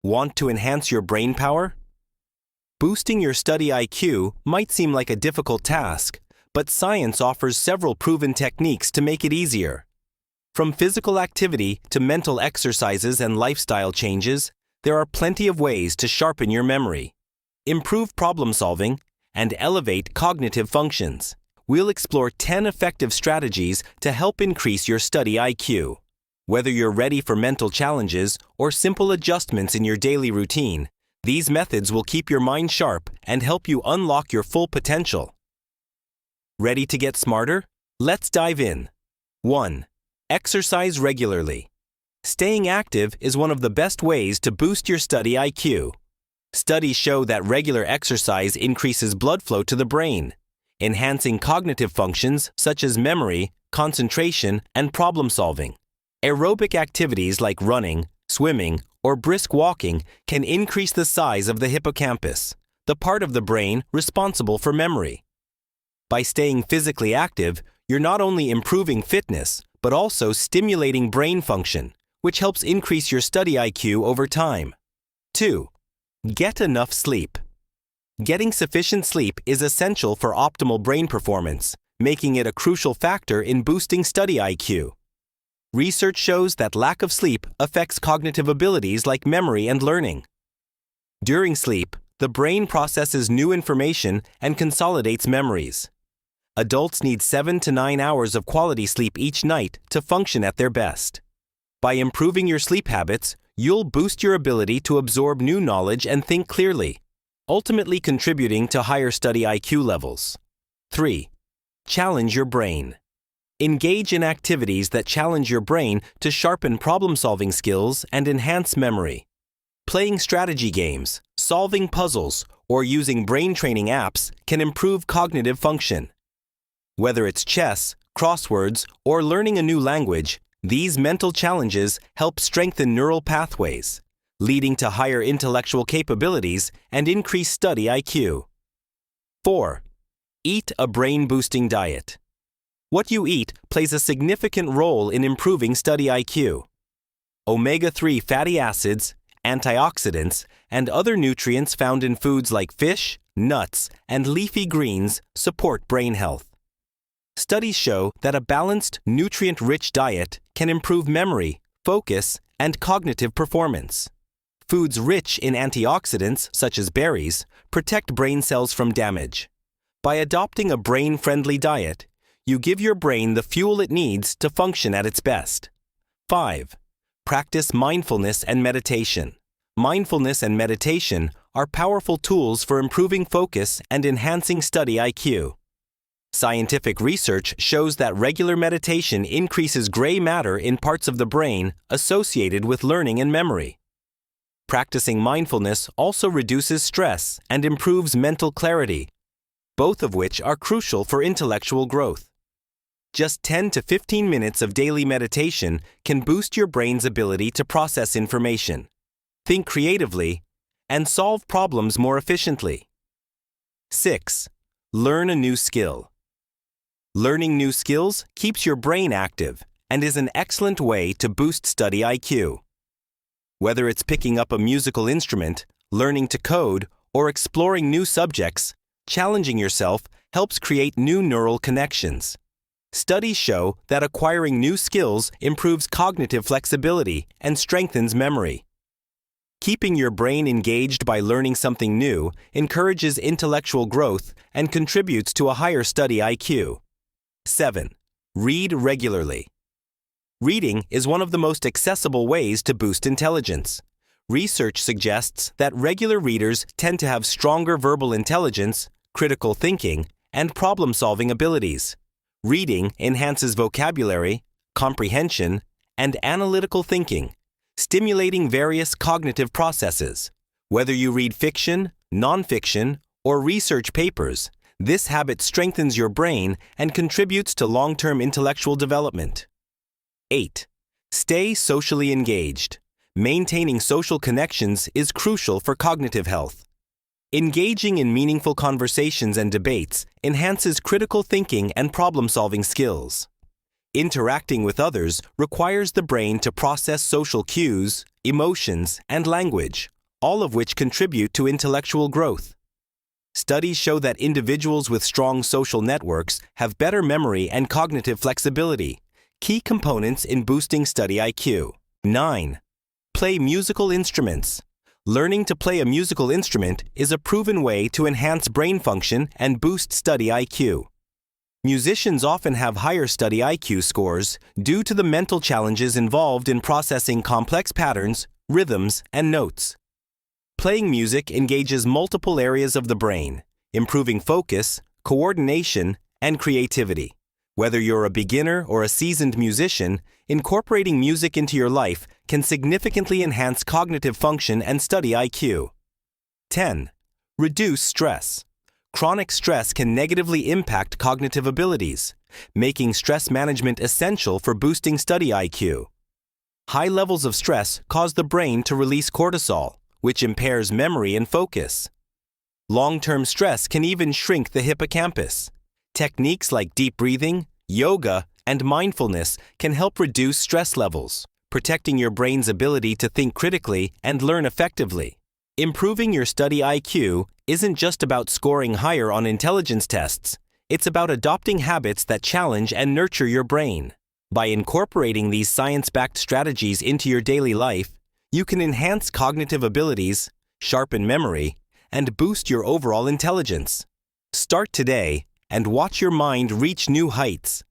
Want to enhance your brain power? Boosting your study IQ might seem like a difficult task, but science offers several proven techniques to make it easier. From physical activity to mental exercises and lifestyle changes, there are plenty of ways to sharpen your memory, improve problem solving, and elevate cognitive functions. We'll explore 10 effective strategies to help increase your study IQ. Whether you're ready for mental challenges or simple adjustments in your daily routine, these methods will keep your mind sharp and help you unlock your full potential. Ready to get smarter? Let's dive in. 1. Exercise regularly. Staying active is one of the best ways to boost your study IQ. Studies show that regular exercise increases blood flow to the brain, enhancing cognitive functions such as memory, concentration, and problem solving. Aerobic activities like running, swimming, or brisk walking can increase the size of the hippocampus, the part of the brain responsible for memory. By staying physically active, you're not only improving fitness, but also stimulating brain function, which helps increase your study IQ over time. 2. Get enough sleep. Getting sufficient sleep is essential for optimal brain performance, making it a crucial factor in boosting study IQ. Research shows that lack of sleep affects cognitive abilities like memory and learning. During sleep, the brain processes new information and consolidates memories. Adults need 7 to 9 hours of quality sleep each night to function at their best. By improving your sleep habits, you'll boost your ability to absorb new knowledge and think clearly, ultimately contributing to higher study IQ levels. 3. Challenge your brain. Engage in activities that challenge your brain to sharpen problem-solving skills and enhance memory. Playing strategy games, solving puzzles, or using brain-training apps can improve cognitive function. Whether it's chess, crosswords, or learning a new language, these mental challenges help strengthen neural pathways, leading to higher intellectual capabilities and increased study IQ. 4. Eat a brain-boosting diet. What you eat plays a significant role in improving study IQ. Omega-3 fatty acids, antioxidants, and other nutrients found in foods like fish, nuts, and leafy greens support brain health. Studies show that a balanced, nutrient-rich diet can improve memory, focus, and cognitive performance. Foods rich in antioxidants, such as berries, protect brain cells from damage. By adopting a brain-friendly diet, you give your brain the fuel it needs to function at its best. 5. Practice mindfulness and meditation. Mindfulness and meditation are powerful tools for improving focus and enhancing study IQ. Scientific research shows that regular meditation increases gray matter in parts of the brain associated with learning and memory. Practicing mindfulness also reduces stress and improves mental clarity, both of which are crucial for intellectual growth. Just 10 to 15 minutes of daily meditation can boost your brain's ability to process information, think creatively, and solve problems more efficiently. 6. Learn a new skill. Learning new skills keeps your brain active and is an excellent way to boost study IQ. Whether it's picking up a musical instrument, learning to code, or exploring new subjects, challenging yourself helps create new neural connections. Studies show that acquiring new skills improves cognitive flexibility and strengthens memory. Keeping your brain engaged by learning something new encourages intellectual growth and contributes to a higher study IQ. 7. Read regularly. Reading is one of the most accessible ways to boost intelligence. Research suggests that regular readers tend to have stronger verbal intelligence, critical thinking, and problem-solving abilities. Reading enhances vocabulary, comprehension, and analytical thinking, stimulating various cognitive processes. Whether you read fiction, nonfiction, or research papers, this habit strengthens your brain and contributes to long-term intellectual development. 8. Stay socially engaged. Maintaining social connections is crucial for cognitive health. Engaging in meaningful conversations and debates enhances critical thinking and problem-solving skills. Interacting with others requires the brain to process social cues, emotions, and language, all of which contribute to intellectual growth. Studies show that individuals with strong social networks have better memory and cognitive flexibility, key components in boosting study IQ. 9. Play musical instruments. Learning to play a musical instrument is a proven way to enhance brain function and boost study IQ. Musicians often have higher study IQ scores due to the mental challenges involved in processing complex patterns, rhythms, and notes. Playing music engages multiple areas of the brain, improving focus, coordination, and creativity. Whether you're a beginner or a seasoned musician, incorporating music into your life can significantly enhance cognitive function and study IQ. 10. Reduce stress. Chronic stress can negatively impact cognitive abilities, making stress management essential for boosting study IQ. High levels of stress cause the brain to release cortisol, which impairs memory and focus. Long-term stress can even shrink the hippocampus. Techniques like deep breathing, yoga, and mindfulness can help reduce stress levels, protecting your brain's ability to think critically and learn effectively. Improving your study IQ isn't just about scoring higher on intelligence tests. It's about adopting habits that challenge and nurture your brain. By incorporating these science-backed strategies into your daily life, you can enhance cognitive abilities, sharpen memory, and boost your overall intelligence. Start today and watch your mind reach new heights.